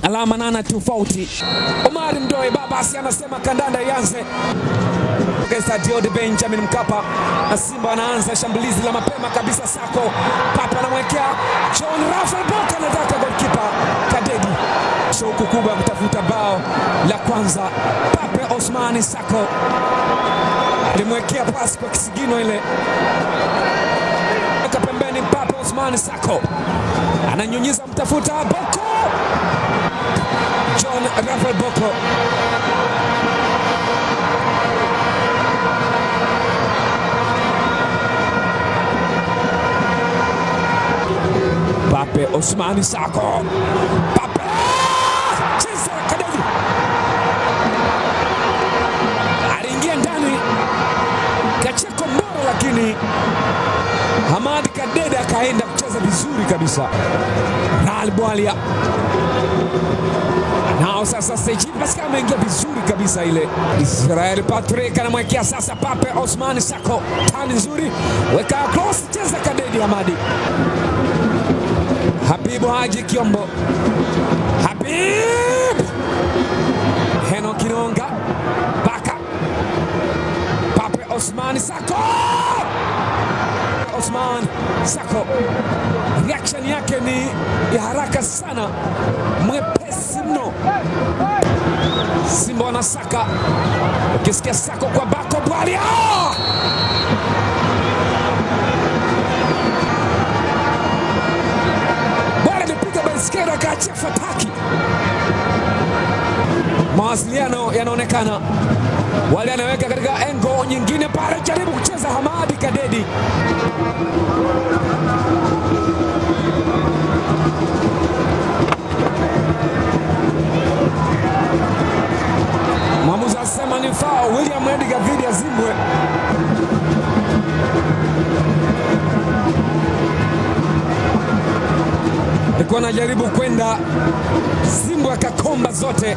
alama 8 tofauti. Omari Mdoe Babasi anasema kandanda ianze. Stadio de Benjamin Mkapa na Simba anaanza shambulizi la mapema kabisa. Sako Papa anamwekea John Rafael Boka, anataka goalkeeper Kadedi. Shauku kubwa kutafuta bao la kwanza. Pape Osmani Sako alimwekea pasi kwa kisigino ile, aka pembeni. Pape Osmani Sako ananyunyiza mtafuta Boko, John Rafael Boko Pape Osmani Sako. Pape cheza Kadedi aliingia ndani kacheko mbora, lakini Hamadi Kadedi akaenda kucheza vizuri kabisa. Nalbwalia nao sasa Seji Pascal ameingia vizuri kabisa ile. Israel Patrick anamwekea sasa Pape Osmani Sako, tani nzuri, weka cross, cheza Kadedi. Hamadi Habibu Haji Kiombo, Habib Heno Kinonga Baka, Pape Osmani Sako. Osman Sako reaction yake ni ya haraka sana, mwepesi mno. Simba wanasaka, ukisikia Sako kwa Bako Bwalia skera kaachia fataki. Mawasiliano yanaonekana, wale anaweka katika engo nyingine pale, jaribu kucheza Hamadi Kadedi. Mwamuzi asema ni foul. William Edgar dhidi ya Zimbwe. Alikuwa anajaribu kwenda, Zimbwe akakomba zote,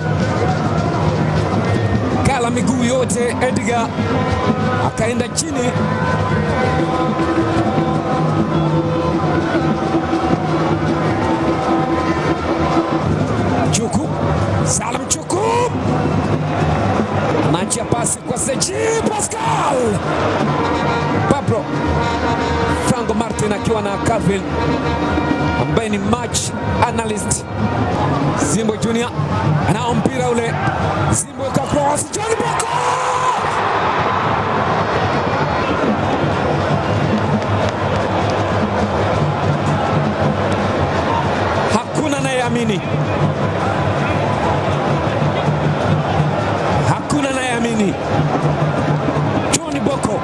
kala miguu yote. Edgar akaenda chini. Chuku Salam Chuku anachia pasi kwa Seji Pascal. Pablo Franco Martin akiwa na Calvin ambaye ni match analyst. Zimbwe Junior anao mpira ule, Zimbwe ka cross, John Boko hakuna nayeamini, hakuna nayeamini. John Boko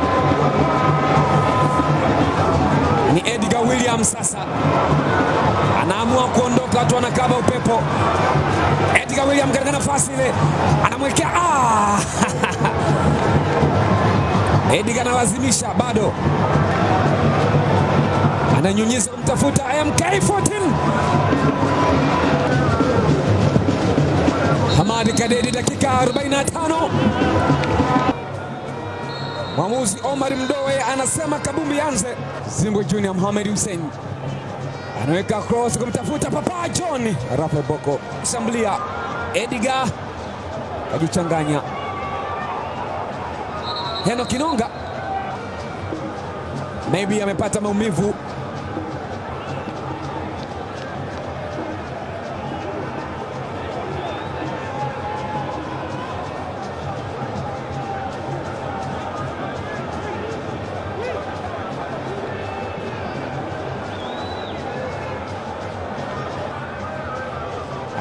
ni Edgar Williams sasa anaamua kuondoka, watu wanakaba upepo. Edgar Williams katika nafasi ile anamwekea Edgar analazimisha, bado ananyunyiza kumtafuta MK14. Hamadi Kadedi, dakika 45. Mwamuzi Omar Mdoe anasema kabumbi anze. Zimbwe Junior Mohamed Hussein anaweka cross kumtafuta Papa John Rafael Boko, shambulia Edgar kajichanganya. Heno Kinonga maybe amepata maumivu.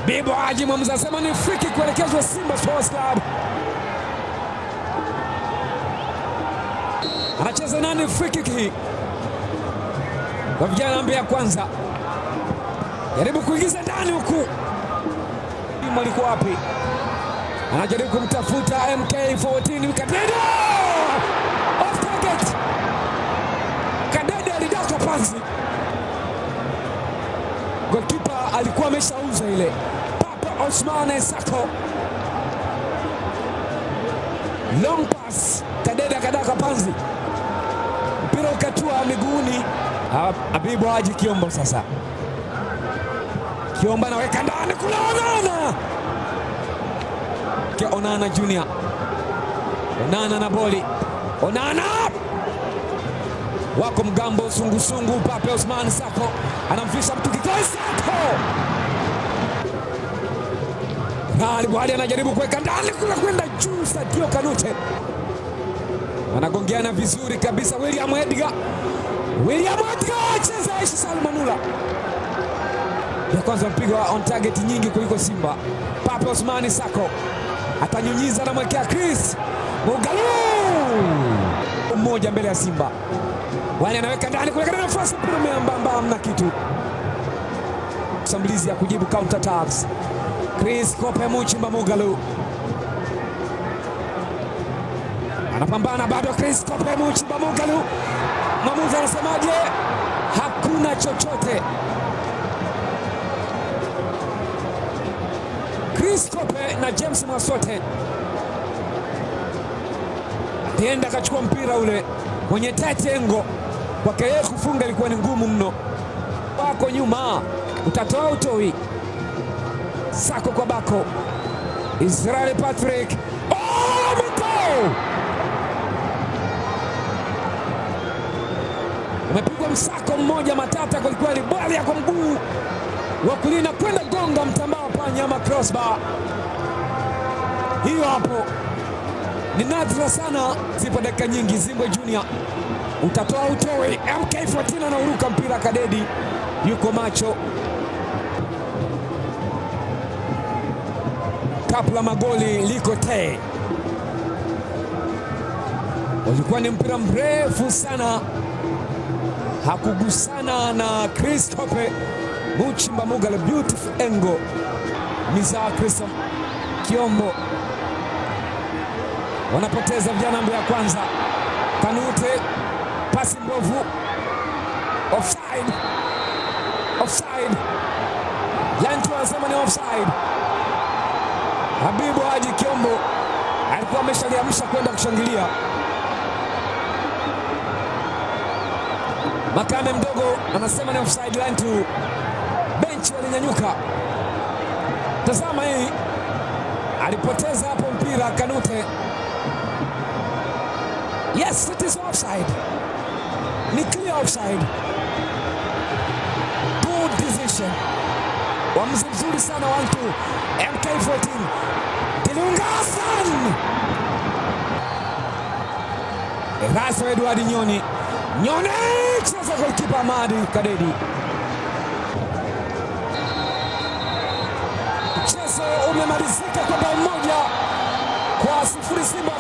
Bibo Haji Mwamuzi asema ni free kick kuelekezwa Simba Sports Club. Anacheza nani free kick hii? Kwa vijana Mbeya Kwanza. Jaribu kuingiza ndani huku. Timu alikuwa wapi? Anajaribu kumtafuta MK14 Kadedi. Off target. Kadedi alidaka pasi. Goalkeeper alikuwa ameshauza ile. Pape Osmani Sako. Long pass. Kadedi akadaka panzi. Mpira ukatua miguuni. Habibu Haji Kiombo sasa. Kiomba anaweka ndani, kuna Onana. Onana Junior. Onana na boli. Onana wako mgambo, sungusungu. Pape Osman Sako anamfisha mtu kikoi. Sako Bwali anajaribu kuweka ndani, kuna kwenda juu. Sadio Kanute anagongeana vizuri kabisa. William Edgar cheza Aishi Salmanula. Ya kwanza mpigo on target nyingi kuliko Simba. Pape Osman Sako atanyunyiza na mwekea Chris Mugalu, mmoja mbele ya Simba. Wale anaweka ndani, kuweka nafasi, mpira umeambamba, mna kitu. Shambulizi ya kujibu counter attacks. Chris Kope Muchimba Mugalu anapambana bado. Chris Kope Muchimba Mugalu, mwamuzi anasemaje? Hakuna chochote. Chris Kope na James Mwasote alienda akachukua mpira ule kwenye tight angle, kwake yeye kufunga ilikuwa ni ngumu mno. Bako nyuma, utatoa utoi. Sako kwa Bako. Israel Patrick. Mito! Umepigwa msako mmoja matata kwa kweli, bali ya kwa mguu wa kulia kwenda gonga mtambao panya ama crossbar. Hiyo hapo ni nadra sana. Zipo dakika nyingi. Zimbwe Junior utatoa utoi. MK14 anauruka mpira, Kadedi yuko macho. Kapla magoli liko te. Ulikuwa ni mpira mrefu sana, hakugusana na Chris Kope Muchimba Mugalu. Beautiful angle. Miza Christian Kiombo wanapoteza vijana. Mbe ya kwanza Kanute, pasi mbovu, offside. Lantu anasema ni offside. Habibu Haji Kiombo alikuwa ameshaliamsha kwenda kushangilia. Makame mdogo anasema ni offside. Lantu benchi walinyanyuka. Tazama hii, alipoteza hapo mpira Kanute. Yes, it is offside. Ni clear offside. Good decision. Waamuzi mzuri sana Wantu. MK14 Dilunga Hassan. Eraso Edward Nyoni cheza golikipa Ahmadi Kadedi. Mchezo umemalizika kwa bao moja kwa 0 Simba.